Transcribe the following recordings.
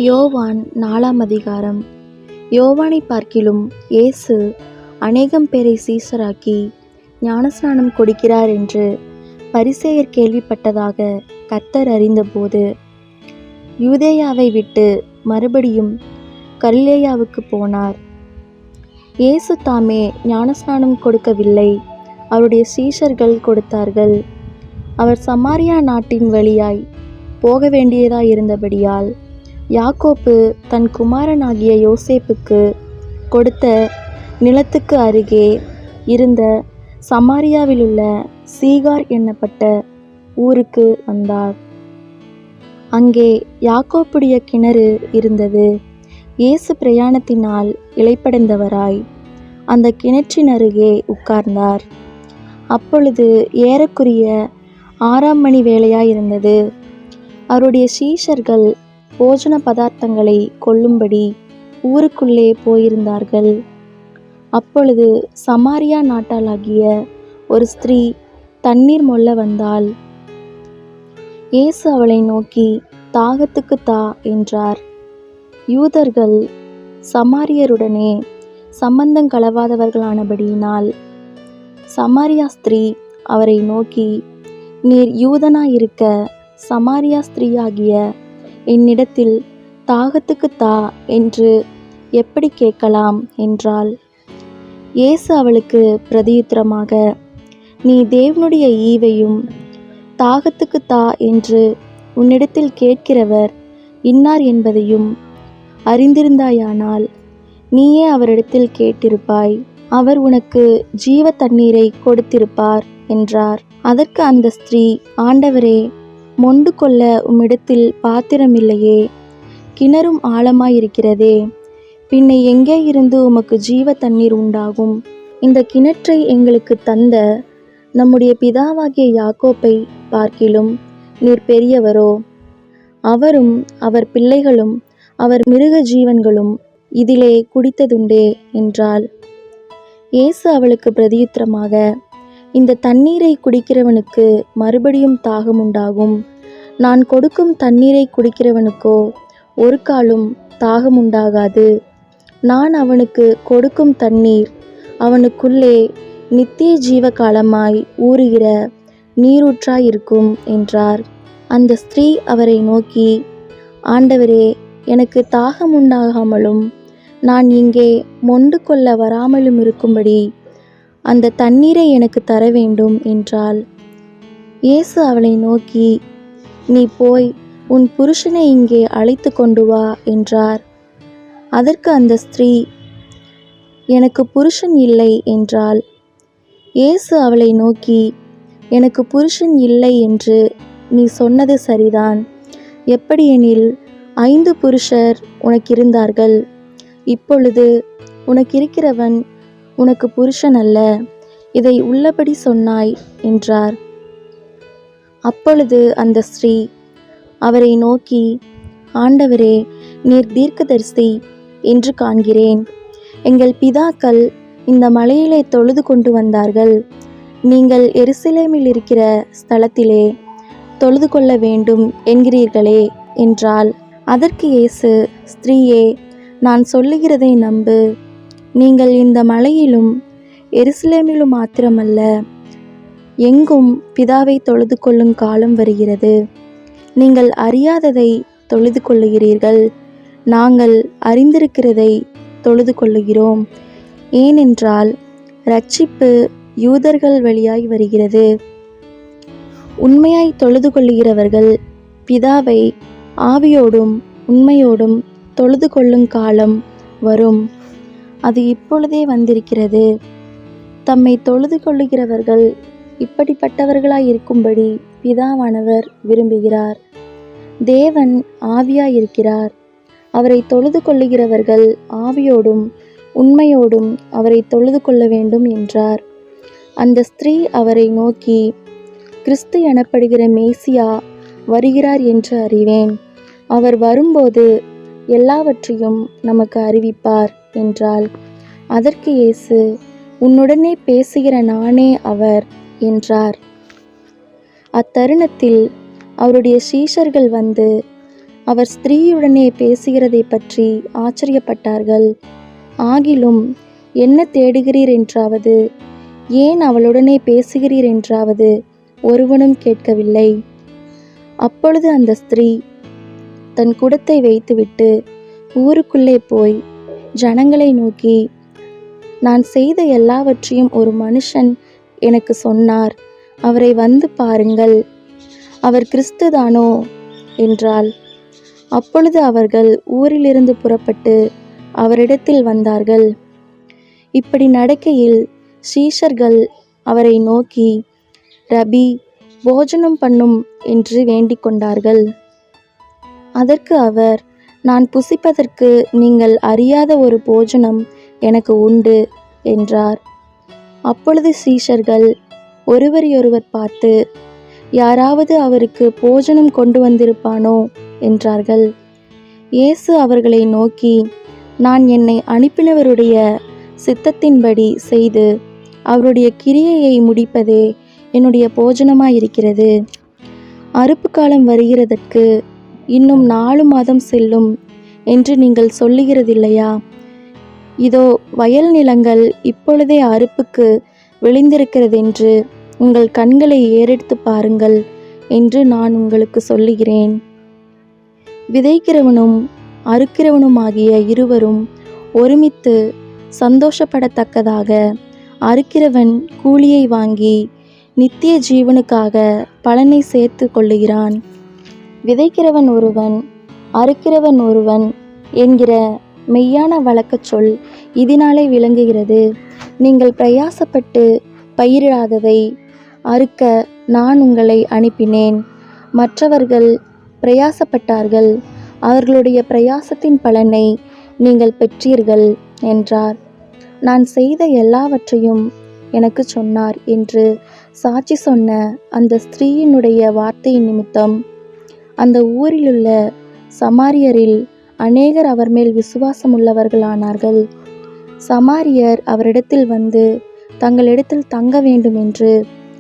யோவான் 4ஆம் அதிகாரம். யோவானை பார்க்கிலும் இயேசு அநேகம் பேரை சீஷராக்கி ஞானஸ்நானம் கொடுக்கிறார் என்று பரிசேயர் கேள்விப்பட்டதாக கர்த்தர் அறிந்தபோது, யூதேயாவை விட்டு மறுபடியும் கலிலேயாவுக்கு போனார். இயேசு தாமே ஞானஸ்நானம் கொடுக்கவில்லை, அவருடைய சீஷர்கள் கொடுத்தார்கள். அவர் சமாரியா நாட்டின் வழியாய் போக வேண்டியதாயிருந்தபடியால் யாக்கோப்பு தன் குமாரனாகிய யோசேப்புக்கு கொடுத்த நிலத்துக்கு அருகே இருந்த சமாரியாவிலுள்ள சீகார் என்னப்பட்ட ஊருக்கு வந்தார். அங்கே யாக்கோப்புடைய கிணறு இருந்தது. இயேசு பிரயாணத்தினால் இளைப்படைந்தவராய் அந்த கிணற்றின் அருகே உட்கார்ந்தார். அப்பொழுது ஏறக்குறைய 6ஆம் மணி வேளையாயிருந்தது. அவருடைய சீஷர்கள் போஜன பதார்த்தங்களை கொள்ளும்படி ஊருக்குள்ளே போயிருந்தார்கள். அப்பொழுது சமாரியா நாட்டாளாகிய ஒரு ஸ்திரீ தண்ணீர் மொள்ள வந்தாள். இயேசு அவளை நோக்கி, தாகத்துக்கு தா என்றார். யூதர்கள் சமாரியருடனே சம்பந்தம் கலவாதவர்களானபடியினால் சமாரியா ஸ்திரீ அவரை நோக்கி, நீர் யூதனாயிருக்க சமாரியா ஸ்திரீயாகிய என்னிடத்தில் தாகத்துக்கு தா என்று எப்படி கேட்கலாம் என்றாள். இயேசு அவளுக்கு பிரதியுத்தரமாக, நீ தேவனுடைய ஈவையும் தாகத்துக்கு தா என்று உன்னிடத்தில் கேட்கிறவர் இன்னார் என்பதையும் அறிந்திருந்தாயானால் நீயே அவரிடத்தில் கேட்டிருப்பாய், அவர் உனக்கு ஜீவ தண்ணீரை கொடுத்திருப்பார் என்றார். அதற்கு அந்த ஸ்திரீ, ஆண்டவரே, மொண்டு கொள்ள உம்மிடத்தில் பாத்திரமில்லையே, கிணறும் ஆழமாயிருக்கிறதே, பின்ன எங்கே இருந்து உமக்கு ஜீவ தண்ணீர் உண்டாகும்? இந்த கிணற்றை எங்களுக்கு தந்த நம்முடைய பிதாவாகிய யாக்கோப்பை பார்க்கிலும் நீர் பெரியவரோ? அவரும் அவர் பிள்ளைகளும் அவர் மிருக ஜீவன்களும் இதிலே குடித்ததுண்டே என்றாள். இயேசு அவளுக்கு பிரதியுத்தரமாக, இந்த தண்ணீரை குடிக்கிறவனுக்கு மறுபடியும் தாகம் உண்டாகும். நான் கொடுக்கும் தண்ணீரை குடிக்கிறவனுக்கோ ஒரு காலும் தாகம் உண்டாகாது. நான் அவனுக்கு கொடுக்கும் தண்ணீர் அவனுக்குள்ளே நித்திய ஜீவ காலமாய் ஊறுகிற நீரூற்றாயிருக்கும் என்றார். அந்த ஸ்திரீ அவரை நோக்கி, ஆண்டவரே, எனக்கு தாகம் உண்டாகாமலும் நான் இங்கே மொண்டு கொள்ள வராமலும் இருக்கும்படி அந்த தண்ணீரை எனக்கு தர வேண்டும் என்றாள். இயேசு அவளை நோக்கி, நீ போய் உன் புருஷனை இங்கே அழைத்து கொண்டு வா என்றார். அதற்கு அந்த ஸ்திரீ, எனக்கு புருஷன் இல்லை என்றாள். இயேசு அவளை நோக்கி, எனக்கு புருஷன் இல்லை என்று நீ சொன்னது சரிதான். எப்படியெனில் 5 புருஷர் உனக்கிருந்தார்கள், இப்பொழுது உனக்கிருக்கிறவன் உனக்கு புருஷன் அல்ல, இதை உள்ளபடி சொன்னாய் என்றார். அப்பொழுது அந்த ஸ்திரீ அவரை நோக்கி, ஆண்டவரே, நீர் தீர்க்கதரிசி என்று காண்கிறேன். எங்கள் பிதாக்கள் இந்த மலையிலே தொழுது கொண்டு வந்தார்கள். நீங்கள் எருசலேமில் இருக்கிற ஸ்தலத்திலே தொழுது கொள்ள வேண்டும் என்கிறீர்களே என்றாள். அதற்கு இயேசு, ஸ்திரீயே, நான் சொல்லுகிறதை நம்பு. நீங்கள் இந்த மலையிலும் எருசலேமிலும் மாத்திரமல்ல, எங்கும் பிதாவை தொழுது கொள்ளும் காலம் வருகிறது. நீங்கள் அறியாததை தொழுது கொள்ளுகிறீர்கள், நாங்கள் அறிந்திருக்கிறதை தொழுது கொள்ளுகிறோம். ஏனென்றால் இரட்சிப்பு யூதர்கள் வழியாய் வருகிறது. உண்மையாய் தொழுது கொள்ளுகிறவர்கள் பிதாவை ஆவியோடும் உண்மையோடும் தொழுது கொள்ளும் காலம் வரும், அது இப்பொழுதே வந்திருக்கிறது. தம்மை தொழுது கொள்ளுகிறவர்கள் இப்படிப்பட்டவர்களாய் இருக்கும்படி பிதாவானவர் விரும்புகிறார். தேவன் ஆவியாயிருக்கிறார். அவரை தொழுது கொள்ளுகிறவர்கள் ஆவியோடும் உண்மையோடும் அவரை தொழுது கொள்ள வேண்டும் என்றார். அந்த ஸ்திரீ அவரை நோக்கி, கிறிஸ்து எனப்படுகிற மேசியா வருகிறார் என்று அறிவேன். அவர் வரும்போது எல்லாவற்றையும் நமக்கு அறிவிப்பார் என்றாள். அதற்கு இயேசு, உன்னுடனே பேசுகிற நானே அவர் என்றார். அத்தருணத்தில் அவருடைய சீஷர்கள் வந்து அவர் ஸ்திரீயுடனே பேசுகிறதை பற்றி ஆச்சரியப்பட்டார்கள். ஆகிலும் என்ன தேடுகிறீர் என்றாவது, ஏன் அவளுடனே பேசுகிறீர் என்றாவது ஒருவனும் கேட்கவில்லை. அப்பொழுது அந்த ஸ்திரீ தன் குடத்தை வைத்துவிட்டு ஊருக்குள்ளே போய் ஜனங்களை நோக்கி, நான் செய்த எல்லாவற்றையும் ஒரு மனுஷன் எனக்கு சொன்னார், அவரை வந்து பாருங்கள், அவர் கிறிஸ்துதானோ என்றாள். அப்பொழுது அவர்கள் ஊரிலிருந்து புறப்பட்டு அவரிடத்தில் வந்தார்கள். இப்படி நடக்கையில் சீஷர்கள் அவரை நோக்கி, ரபி, போஜனம் பண்ணும் என்று வேண்டிக் கொண்டார்கள். அதற்கு அவர், நான் புசிப்பதற்கு நீங்கள் அறியாத ஒரு போஜனம் எனக்கு உண்டு என்றார். அப்பொழுது சீஷர்கள் ஒருவரையொருவர் பார்த்து, யாராவது அவருக்கு போஜனம் கொண்டு வந்திருப்பானோ என்றார்கள். இயேசு அவர்களை நோக்கி, நான் என்னை அனுப்பினவருடைய சித்தத்தின்படி செய்து அவருடைய கிரியையை முடிப்பதே என்னுடைய போஜனமாயிருக்கிறது. அறுப்பு காலம் வருகிறதற்கு இன்னும் 4 மாதம் செல்லும் என்று நீங்கள் சொல்லுகிறதில்லையா? இதோ வயல் நிலங்கள் இப்பொழுதே அறுப்புக்கு விளைந்திருக்கிறதென்று உங்கள் கண்களை ஏறெடுத்து பாருங்கள் என்று நான் உங்களுக்கு சொல்லுகிறேன். விதைக்கிறவனும் அறுக்கிறவனுமாகிய இருவரும் ஒருமித்து சந்தோஷப்படத்தக்கதாக அறுக்கிறவன் கூலியை வாங்கி நித்திய ஜீவனுக்காக பலனை சேர்த்து கொள்ளுகிறான். விதைக்கிறவன் ஒருவன், அறுக்கிறவன் ஒருவன் என்கிற மெய்யான வழக்கச் சொல் இதனாலே விளங்குகிறது. நீங்கள் பிரயாசப்பட்டு பயிரிடாததை அறுக்க நான் உங்களை அனுப்பினேன். மற்றவர்கள் பிரயாசப்பட்டார்கள், அவர்களுடைய பிரயாசத்தின் பலனை நீங்கள் பெற்றீர்கள் என்றார். நான் செய்த எல்லாவற்றையும் எனக்கு சொன்னார் என்று சாட்சி சொன்ன அந்த ஸ்திரீயினுடைய வார்த்தையின் நிமித்தம் அந்த ஊரிலுள்ள சமாரியரில் அநேகர் அவர் மேல் விசுவாசமுள்ளவர்களானார்கள். சமாரியர் அவரிடத்தில் வந்து தங்களிடத்தில் தங்க வேண்டும் என்று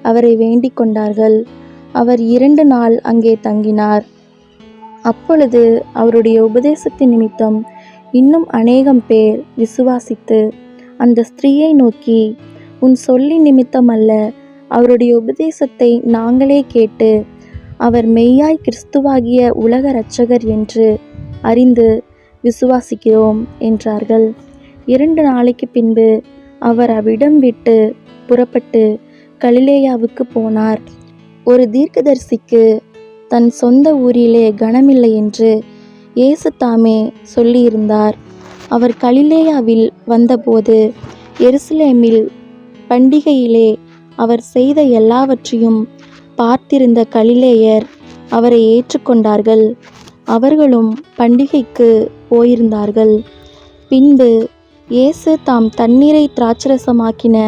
அவரை வேண்டிக் கொண்டார்கள். அவர் 2 நாள் அங்கே தங்கினார். அப்பொழுது அவருடைய உபதேசத்தின் நிமித்தம் இன்னும் அநேகம் பேர் விசுவாசித்து அந்த ஸ்திரீயை நோக்கி, உன் சொல்லின் நிமித்தம் அல்ல, அவருடைய உபதேசத்தை நாங்களே கேட்டு அவர் மெய்யாய் கிறிஸ்துவாகிய உலக இரட்சகர் என்று அறிந்து விசுவாசிக்கிறோம் என்றார்கள். 2 நாளைக்கு பின்பு அவர் அவ்விடம் விட்டு புறப்பட்டு கலிலேயாவுக்கு போனார். ஒரு தீர்க்கதரிசிக்கு தன் சொந்த ஊரிலே கனமில்லை என்று இயேசு தாமே சொல்லியிருந்தார். அவர் கலிலேயாவில் வந்தபோது எருசலேமில் பண்டிகையிலே அவர் செய்த எல்லாவற்றையும் பார்த்திருந்த கலிலேயர் அவரை ஏற்றுக்கொண்டார்கள். அவர்களும் பண்டிகைக்கு போயிருந்தார்கள். பின்பு இயேசு தாம் தண்ணீரை திராட்சரசமாக்கின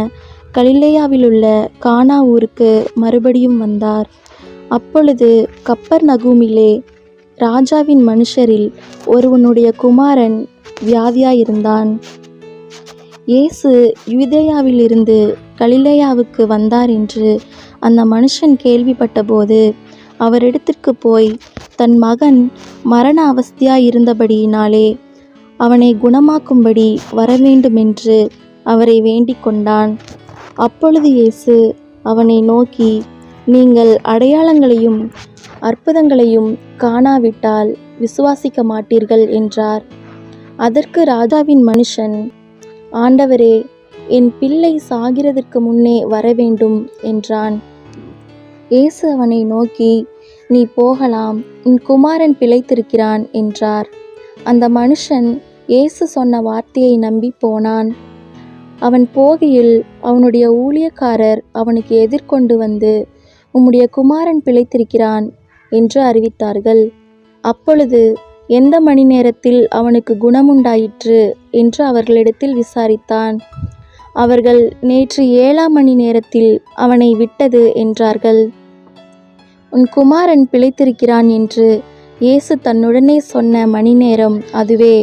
கலிலேயாவிலுள்ள கானா ஊருக்கு மறுபடியும் வந்தார். அப்பொழுது கப்பர்நகூமிலே ராஜாவின் மனுஷரில் ஒருவனுடைய குமாரன் வியாதியாயிருந்தான். இயேசு யூதேயாவிலிருந்து கலிலேயாவுக்கு வந்தார் என்று அந்த மனுஷன் கேள்விப்பட்டபோது அவரிடத்திற்கு போய் தன் மகன் மரண அவஸ்தையாயிருந்தபடியினாலே அவனை குணமாக்கும்படி வரவேண்டுமென்று அவரை வேண்டிக் கொண்டான். அப்பொழுது இயேசு அவனை நோக்கி, நீங்கள் அடையாளங்களையும் அற்புதங்களையும் காணாவிட்டால் விசுவாசிக்க மாட்டீர்கள் என்றார். அதற்கு ராஜாவின் மனுஷன், ஆண்டவரே, என் பிள்ளை சாகிறதற்கு முன்னே வரவேண்டும் என்றான். இயேசு அவனை நோக்கி, நீ போகலாம், உன் குமாரன் பிழைத்திருக்கிறான் என்றார். அந்த மனுஷன் இயேசு சொன்ன வார்த்தையை நம்பி போனான். அவன் போகையில் அவனுடைய ஊழியக்காரர் அவனுக்கு எதிர்கொண்டு வந்து, உம்முடைய குமாரன் பிழைத்திருக்கிறான் என்று அறிவித்தார்கள். அப்பொழுது எந்த மணி நேரத்தில் அவனுக்கு குணமுண்டாயிற்று என்று அவர்களிடத்தில் விசாரித்தான். அவர்கள், நேற்று 7ஆம் மணி நேரத்தில் அவனை விட்டது என்றார்கள். உன் குமாரன் பிழைத்திருக்கிறான் என்று இயேசு தன்னுடனே சொன்ன மணி நேரம் அதுவே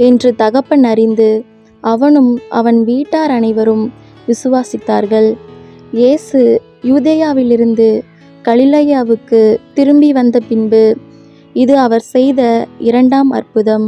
என்று தகப்பன் அறிந்து அவனும் அவன் வீட்டார் அனைவரும் விசுவாசித்தார்கள். இயேசு யூதேயாவிலிருந்து கலிலேயாவுக்கு திரும்பி வந்த பின்பு இது அவர் செய்த இரண்டாம் அற்புதம்.